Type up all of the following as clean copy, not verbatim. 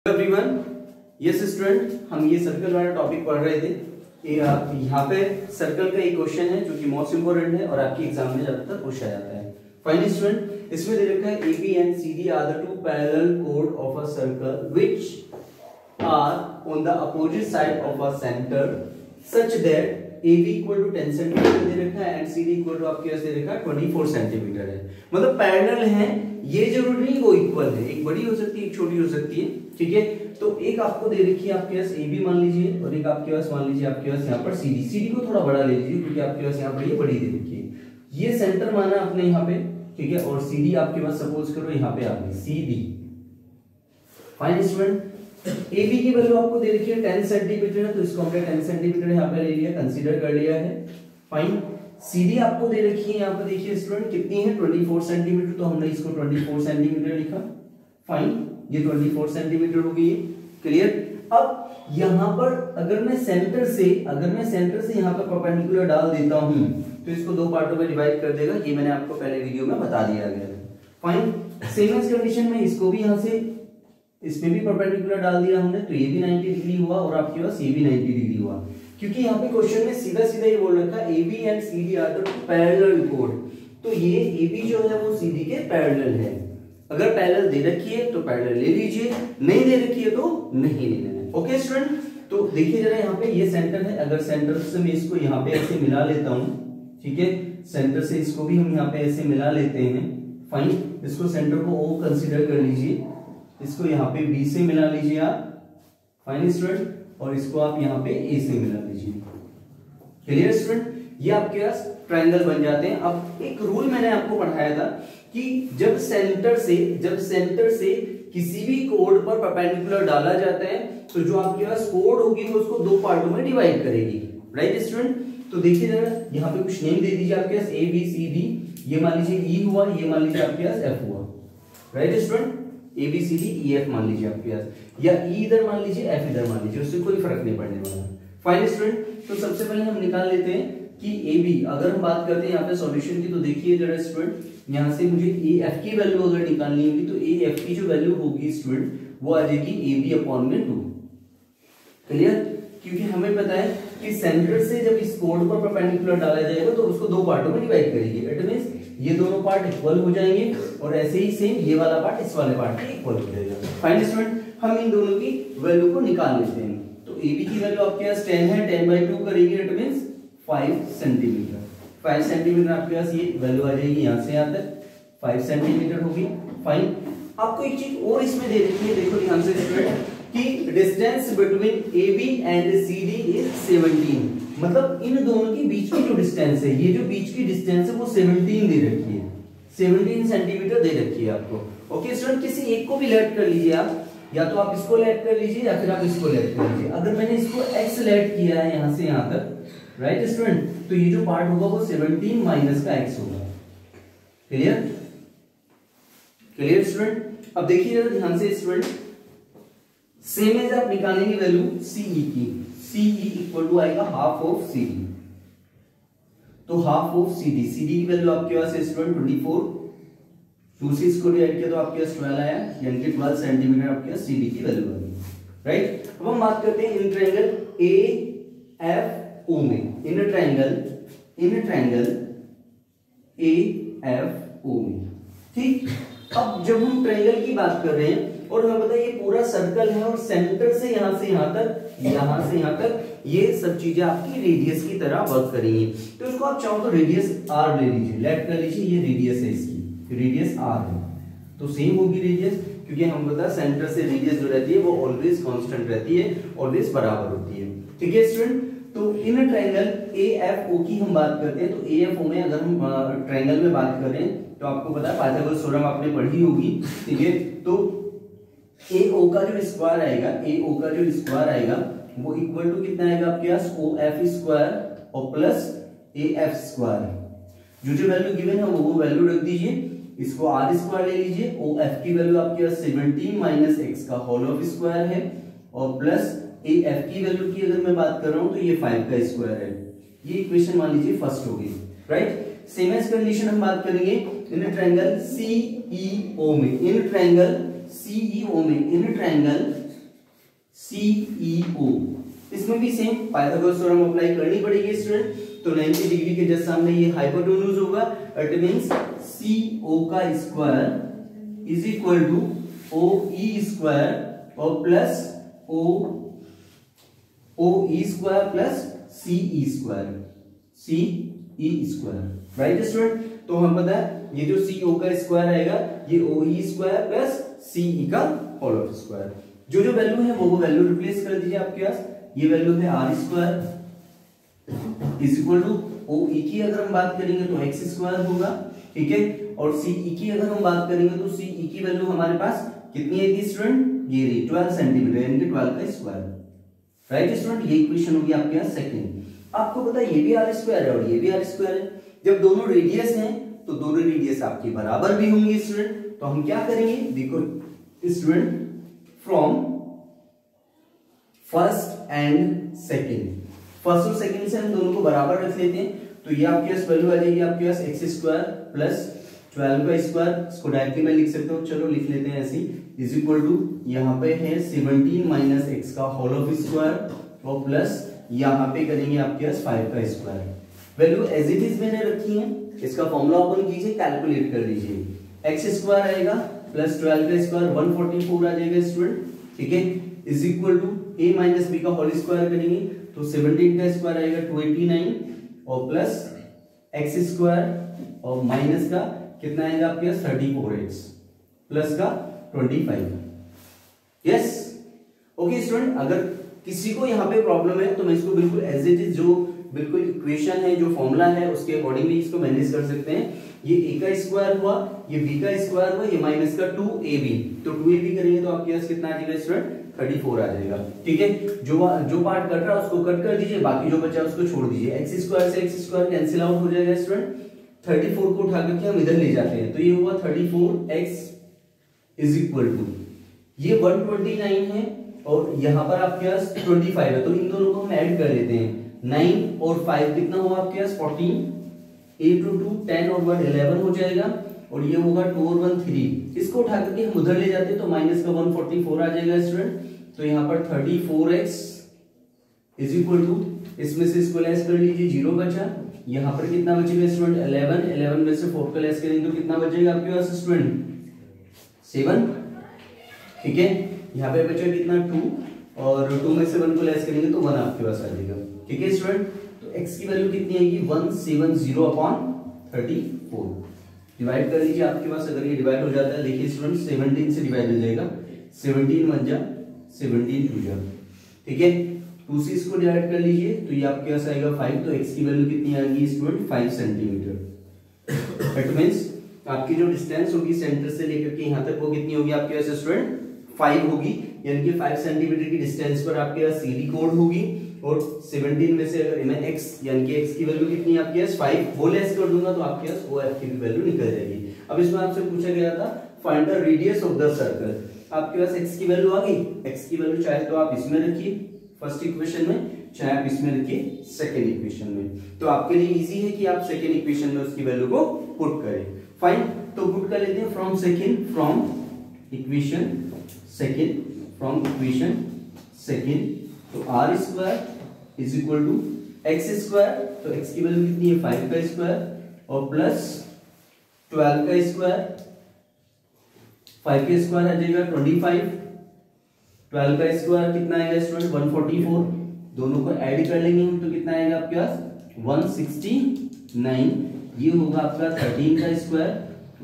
Everyone, yes student, हम ये circle वाला टॉपिक पढ़ रहे थे। यहाँ पे सर्कल का एक क्वेश्चन है जो कि मोस्ट इंपोर्टेंट है और आपके एग्जाम में ज्यादातर पूछा जाता है। फाइन स्टूडेंट, इसमें दे रखा है AB and CD are the two parallel कोड of a circle which are on the opposite side of a centre such that AB equal to 10 centimetre दे रखा है एंड CD इक्वल टू आपके पास दे रखा है 24 सेंटीमीटर है। मतलब पैरेलल है, ये जरूरी नहीं वो इक्वल है, एक बड़ी हो सकती है एक छोटी हो सकती है। ठीक है, तो एक आपको दे रखी है आपके पास AB मान लीजिए और एक आपके पास मान लीजिए आपके पास यहाँ पर CD को थोड़ा बड़ा ले लीजिए क्योंकि आपके पास यहाँ पर ये बड़ी दे रखी है। ये सेंटर माना आपने यहाँ पे, ठीक है, और CD आपके पास सपोज करो यहाँ पे आ गई CD। फाइन स्टूडेंट, AB की वैल्यू आपको दे रखी है 10 सेंटीमीटर है, तो इसको हमने 10 सेंटीमीटर यहाँ पे ले लिया, कंसीडर कर लिया है। फाइन, CD आपको दे रखी है यहाँ पे, देखिए स्टूडेंट कितनी है 24 सेंटीमीटर, तो हमने इसको 24 सेंटीमीटर लिखा। फाइन, ये 24 सेंटीमीटर हो गई है। क्लियर। अब यहाँ पर अगर मैं सेंटर से यहाँ पर परपेंडिकुलर डाल देता हूँ तो इसको दो पार्टों में डिवाइड कर देगा, ये मैंने आपको पहले वीडियो में बता दिया गया है। फाइन, सेम एज कंडीशन में इसको भी यहाँ से इसमें भी परपेंडिकुलर डाल दिया हमने, तो ये भी 90 डिग्री हुआ और आपके पास ये भी 90 डिग्री हुआ, क्योंकि यहाँ पे क्वेश्चन में सीधा सीधा ये बोल रखा है AB and CD are the parallel code, तो ये AB जो है वो CD के पैरेलल है। अगर पैरेलल दे रखी है तो पैरेलल ले लीजिए, नहीं दे रखी है तो नहीं लेना है। ओके स्टूडेंट, तो देखिए जरा यहाँ पे ये सेंटर है, अगर सेंटर से मैं इसको यहाँ पे ऐसे मिला लेता हूँ, ठीक है, सेंटर से इसको भी हम यहाँ पे ऐसे मिला लेते हैं। फाइन, इसको सेंटर को O कंसीडर कर लीजिए, इसको यहाँ पे B से मिला लीजिए आप। फाइन स्टूडेंट, और इसको आप यहाँ पे A से मिला लीजिए। क्लियर स्टूडेंट, ये आपके पास ट्रायंगल बन जाते हैं। अब एक रूल मैंने आपको पढ़ाया था कि जब सेंटर से किसी भी कोड पर परपेंडिकुलर डाला जाता है तो जो आपके पास कोड होगी वो उसको दो पार्टों में डिवाइड करेगी। राइट स्टूडेंट, तो देखिए जरा यहाँ पे कुछ नेम दे दीजिए आपके पास A B C D, ये मान लीजिए E हुआ, ये मान लीजिए आपके पास F हुआ। Right student, A B C D E F मान लीजिए आपके पास, या E इधर मान लीजिए F इधर मान लीजिए, उससे कोई फर्क नहीं पड़ने वाला। फाइन स्टूडेंट, तो सबसे पहले हम निकाल लेते हैं कि AB, अगर हम बात करते हैं यहाँ पे सॉल्यूशन की, तो देखिए जरा स्टूडेंट, यहाँ से मुझे AF की वैल्यू अगर निकालनी होगी तो AF की जो वैल्यू होगी स्टूडेंट वो आ जाएगी AB अपॉन में 2। क्लियर, क्योंकि हमें पता है कि सेंटर से जब इस कोड पर परपेंडिकुलर डाला जाएगा तो उसको दो पार्टों में डिवाइड करेगी। इट मींस ये दोनों पार्ट इक्वल हो जाएंगे और ऐसे ही सेम ये वाला पार्ट इस वाले पार्ट के इक्वल हो जाएगा। फाइन स्टूडेंट, हम इन दोनों की वैल्यू को निकाल लेते हैं। तो AB की वैल्यू आपके पास 10 है, 10/2 करेंगे, इट मींस 5 सेंटीमीटर। 5 सेंटीमीटर आपके पास ये वैल्यू आ जाएगी, यहाँ से यहाँ तक 5 सेंटीमीटर होगी। फाइन, आपको एक चीज और इसमें दे रखी है, देखो ध्यान से स्टूडेंट, कि distance between AB and CD is 17। मतलब इन दोनों के बीच की जो डिस्टेंस है, ये जो बीच की डिस्टेंस है वो 17 दे रखी है, 17 सेंटीमीटर दे रखी है आपको। ओके स्टूडेंट, किसी एक को भी लेट कर लीजिए आप, या तो आप इसको लेट कर लीजिए या फिर आप इसको लेट कर लीजिए। अगर मैंने इसको x लेट किया है यहाँ से यहाँ तक, राइट स्टूडेंट, तो ये जो पार्ट होगा वो 17 माइनस का x होगा। Clear, clear student. अब देखिए जरा ध्यान से स्टूडेंट, सेम एज आप निकालेंगे वैल्यू CE की, CE इक्वल टू आएगा हाफ ऑफ CD, तो हाफ ऑफ CD की वैल्यू आपके पास है स्टूडेंट 24, 2 से इसको डिवाइड किया तो आपके पास 12 आया, यानी कि 12 सेंटीमीटर आपके पास CD की वैल्यू आ गई। राइट, अब हम बात करते हैं इन ट्रायंगल AFO में, इन ट्रायंगल AFO में। ठीक, अब जब हम ट्रायंगल की बात कर रहे हैं और हमें पता है ये पूरा सर्कल है और सेंटर से यहाँ से यहाँ तक ये सब चीजें आपकी रेडियस की तरह वर्क करेंगी, तो इसको आप चाहो तो रेडियस R ले लीजिए, लेट कर लीजिए, ये रेडियस है इसकी, रेडियस R है, तो सेम होगी रेडियस, क्योंकि हम पता है सेंटर से रेडियस जो रहती है वो ऑलवेज कांस्टेंट रहती है, ऑलवेज बराबर होती है। ठीक है स्टूडेंट, तो इन ट्रायंगल AFO की हम बात करते हैं, तो AFO में अगर हम ट्रायंगल में बात करें तो आपको पता है पाइथागोरस थ्योरम आपने पढ़ी होगी। ठीक है, तो AO का जो स्क्वायर आएगा वो इक्वल टू कितना आएगा आपके पास, OF स्क्वायर और प्लस AF स्क्वायर। जो वैल्यू गिवन है वो वैल्यू रख दीजिए, इसको R स्क्वायर ले लीजिए, OF की वैल्यू आपके पास 17 माइनस x का होल ऑफ स्क्वायर है, और प्लस AF की वैल्यू की अगर मैं बात कर रहा हूं तो ये 5 का स्क्वायर है। ये इक्वेशन मान लीजिए फर्स्ट होगी। राइट, सेम एज कंडीशन हम बात करेंगे इन ट्रायंगल CEO में, इन ट्रायंगल CEO। इसमें भी सेम पाइथागोरस थ्योरम अप्लाई करनी पड़ेगी स्टूडेंट। तो 90 डिग्री के जस्ट सामने ये हाइपोटेन्यूज होगा, इट मींस CO का square is equal to OE square और plus OE square plus CE square, right student. तो हम पता है ये जो CO का स्क्वायर आएगा ये OE स्क्वायर प्लस CE का होल ऑफ स्क्वायर। जो जो वैल्यू है वो वैल्यू रिप्लेस कर दीजिए आपके पास। ये वैल्यू है R square is equal to OE की अगर हम बात करेंगे तो X स्क्वायर होगा, ठीक है। और CE की अगर हम बात करेंगे तो CE की वैल्यू हमारे पास कितनी आएगी स्टूडेंट, ये रही 12 सेंटीमीटर यानी कि 12 का स्क्वायर, राइट स्टूडेंट। ये इक्वेशन होगी आपके पास सेकंड। आपको पता है ये भी R स्क्वायर है और ये भी R स्क्वायर है। जब दोनों रेडियस हैं तो दोनों रेडियस आपकी बराबर भी होंगी स्टूडेंट। तो हम क्या करेंगे, देखो student, from first and second, first और सेकंड से हम दोनों को बराबर रख लेते हैं। तो ये आपके पास वैल्यू आ जाएगी आपके पास x स्क्वायर प्लस 12 का स्क्वायर, इसको डायरेक्टली मैं लिख सकता हूँ, चलो लिख लेते हैं ऐसे ही, इज इक्वल टू यहाँ पे है 17 माइनस x का होल ऑफ स्क्वायर और प्लस यहाँ पे करेंगे आपके पास 5 का square. Value as it is मैंने रखी है, इसका फॉर्मूला ओपन कीजिए, कैलकुलेट कर लीजिए। x स्क्वायर आएगा प्लस 12 का स्क्वायर 144 आ जाएगा स्टूडेंट, ठीक है, is equal to a minus b का होल स्क्वायर करेंगे तो 17 का स्क्वायर आएगा 289 और प्लस x स्क्वायर और माइनस का कितना आएगा आपके पास 34x प्लस का 25। Yes, okay student. अगर किसी को यहाँ पे प्रॉब्लम है तो मैं इसको बिल्कुल एज इट इज जो बिल्कुल इक्वेशन है, जो फॉर्मूला है उसके अकॉर्डिंगली इसको मैनेज कर सकते हैं। ये a का स्क्वायर हुआ, ये b का स्क्वायर हुआ, ये माइनस का 2ab, तो 2ab करेंगे तो आपके पास कितना आ जाएगा स्टूडेंट, 34 आ जाएगा, ठीक है। जो पार्ट कट रहा है उसको कट कर दीजिए, बाकी जो बचा उसको छोड़ दीजिए। x स्क्वायर से x स्क्वायर कैंसिल आउट हो जाएगा स्टूडेंट। 34 को उठा करके हम इधर ले जाते हैं तो ये हुआ 34x इज इक्वल टू ये 129 है और यहाँ पर आपके पास 25 है, तो इन दोनों को हम ऐड कर लेते हैं। 9 और 5 कितना हुआ आपके पास 14, 8 और 2 10 और 1 11 हो जाएगा और ये होगा 2 और 1 3। इसको उठा करके हम उधर ले जाते हैं तो माइनस का 144 आ जाएगा स्टूडेंट। तो यहाँ पर 34x इज इक्वल टू, इसमें से इसको लेस कर लीजिए, 0 बचा। यहाँ पर कितना बचेगा स्टूडेंट 11 में से 4 का लेस करेंगे तो कितना बचेगा आपके पास स्टूडेंट 7, ठीक है। यहाँ पे बचा कितना 2 और 2 में से 1 को लेस करेंगे तो 1 आपके पास आ जाएगा, ठीक है स्टूडेंट। तो x की वैल्यू कितनी आएगी 170 अपॉन 34। डिवाइड कर लीजिए आपके पास, अगर ये डिवाइड हो जाता है देखिए स्टूडेंट 17 से डिवाइड हो जाएगा, 17 1 जा 17 2 जा, ठीक है। 2 से इसको डिवाइड कर लीजिए तो ये आपके पास आएगा 5। तो x की वैल्यू कितनी आएगी स्टूडेंट 5 सेंटीमीटर। दैट मींस आपकी जो डिस्टेंस होगी सेंटर से लेकर के यहाँ तक वो कितनी होगी आपके पास स्टूडेंट 5 होगी, यानी कि 5 सेंटीमीटर की डिस्टेंस पर आपके पास सीडी कोड होगी। और 17 में से अगर मैं x यानी कि x की वैल्यू कितनी है आपके पास 5 वो लेस कर दूंगा तो आपके पास OF की वैल्यू निकल जाएगी। अब इसमें आपसे पूछा गया था find the radius of the circle. आपके पास x की वैल्यू आ गई, x की वैल्यू चाहे तो आप इसमें रखिए फर्स्ट इक्वेशन में, चाहे आप इसमें रखिए सेकंड इक्वेशन में। तो आपके लिए इजी है कि आप सेकंड इक्वेशन में उसकी वैल्यू को पुट करें। फाइन, तो पुट कर लेते हैं फ्रॉम इक्वेशन सेकंड तो r square is equal to x square, तो x की वैल्यू कितनी है 5 का स्क्वायर और प्लस 12 का स्क्वायर, 5 का स्क्वायर आ जाएगा 25, 12 का स्क्वायर कितना आएगा स्टूडेंट 144, दोनों को ऐड कर लेंगे हम तो कितना आएगा आपके पास 169। ये होगा आपका 13 का स्क्वायर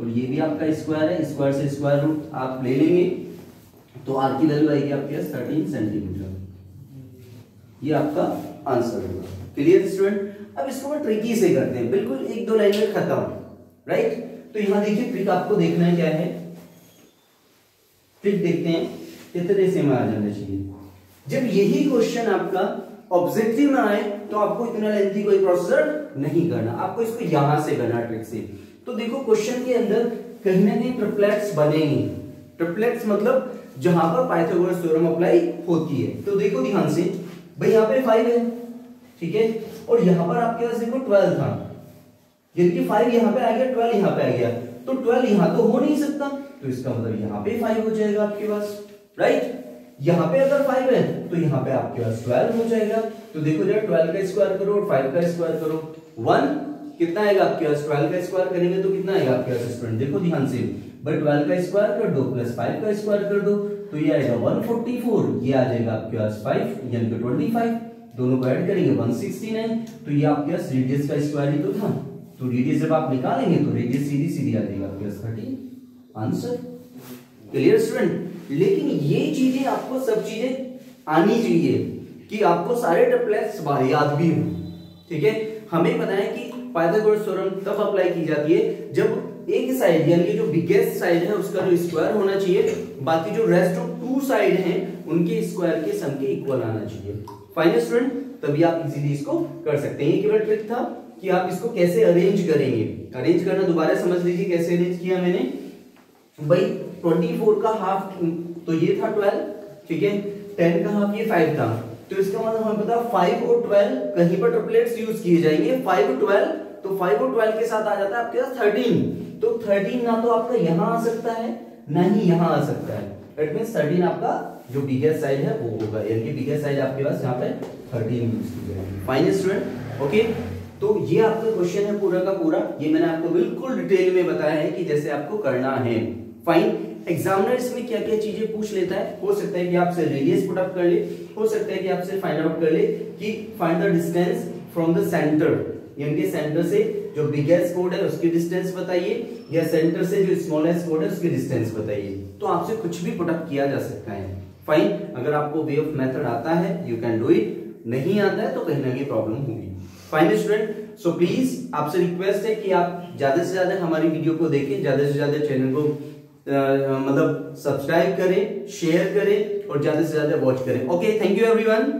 और ये भी आपका स्क्वायर है, स्क्वायर से स्क्वायर रूट आप ले लेंगे तो r की वैल्यू आएगी आपके पास 13 सेंटीमीटर। ये आपका आंसर होगा। Clear student. अब इसको ट्रिकी से करते हैं, बिल्कुल 1-2 लाइन में खत्म, राइट। तो यहां देखिए ट्रिक आपको देखना है क्या है, ट्रिक देखते हैं कितने से में आ जाना चाहिए। जब यही क्वेश्चन आपका ऑब्जेक्टिव में आए तो आपको इतना लेंथी कोई प्रोसीजर नहीं करना, आपको इसको यहां से करना ट्रिक से। तो देखो क्वेश्चन के अंदर कहीं ना कहीं ट्रिपलेट्स बनेंगे। ट्रिपलेट्स मतलब जहां पर पाइथागोरस थ्योरम अप्लाई होती है। तो देखो ध्यान से भाई, यहाँ पे 5 है, ठीक है, और यहाँ पर आपके पास देखो 12 था, यानी कि 5 यहाँ पे आ गया, 12 यहाँ पे आ गया, तो 12 यहाँ तो हो नहीं सकता, तो इसका मतलब यहाँ पे 5 हो जाएगा आपके पास, राइट। यहाँ पे अगर 5 है तो यहाँ पे आपके पास 12 हो जाएगा। तो देखो जरा 12 का स्क्वायर करो और 5 का स्क्वायर करो, 1 कितना आएगा आपके पास, 12 का स्क्वायर करेंगे तो कितना आएगा आपके पास स्टूडेंट, देखो ध्यान से, भाई 12 का स्क्वायर कर दो प्लस 5 का स्क्वायर कर दो, तो ये आएगा 144, ये आ जाएगा आपके पास 5 यानी कि 25, दोनों को ऐड करेंगे 169, तो ये आपके पास रेडियस का स्क्वायर ही तो था। तो रेडियस जब आप निकालेंगे तो रेडियस सीधी सीधी आ जाएगा आपके पास 13, आंसर क्लियर स्टूडेंट। लेकिन ये चीजें आपको सब चीजें आनी चाहिए कि आपको सारे ट्रिपलेट्स याद भी हो, ठीक है। हमें पता है कि पाइथागोरस थ्योरम तब अप्लाई की जाती है जब एक साइड यानी कि जो बिगेस्ट साइड है उसका जो स्क्वायर होना चाहिए, बाकी जो रेस्ट ऑफ टू साइड हैं उनके स्क्वायर के सम के इक्वल आना चाहिए। फाइनल स्टूडेंट, तभी आप इजीली इसको कर सकते हैं। ये केवल ट्रिक था कि आप इसको कैसे अरेंज करेंगे। अरेंज करना दोबारा समझ लीजिए कैसे अरेंज किया मैंने। भाई 24 का हाफ तो ये था 12, ठीक है, 10 का हाफ ये 5 था, तो इसका मतलब हमें पता 5 और 12 कहीं पर ट्रिपलेट्स यूज किए जाएंगे। 5 और 12, तो 5 और 12 के साथ आ जाता है आपके पास 13, तो 13 ना तो आपका यहां आ सकता है ना ही यहां आ सकता है। इट मींस 13 आपका जो बिगेस्ट साइड है वो होगा, यानी कि बिगेस्ट साइड आपके पास यहाँ पे 13 यूज की जाएगी। Fine student, okay. तो ये आपका क्वेश्चन है पूरा का पूरा, ये मैंने आपको बिल्कुल डिटेल में बताया है कि जैसे आपको करना है। फाइन, एग्जामिनर इसमें क्या क्या चीजें पूछ लेता है, हो सकता है कि आपसे रेडियस पुट अप कर ले, हो सकता है कि आपसे फाइंड आउट कर ले कि find the distance from the centre, यानी कि सेंटर से जो बिगेस्ट कोड है उसकी डिस्टेंस बताइए, या सेंटर से जो स्मॉलेस्ट कोड है उसकी डिस्टेंस बताइए। तो आपसे कुछ भी पुट अप किया जा सकता है। फाइन, अगर आपको वे ऑफ मेथड आता है यू कैन डू इट, नहीं आता है तो कहीं ना कहीं प्रॉब्लम होगी। फाइन स्टूडेंट, सो प्लीज आपसे रिक्वेस्ट है कि आप ज्यादा से ज्यादा हमारी वीडियो को देखें, ज्यादा से ज्यादा चैनल को मतलब सब्सक्राइब करें, शेयर करें और ज्यादा से ज्यादा वॉच करें। Okay, thank you everyone.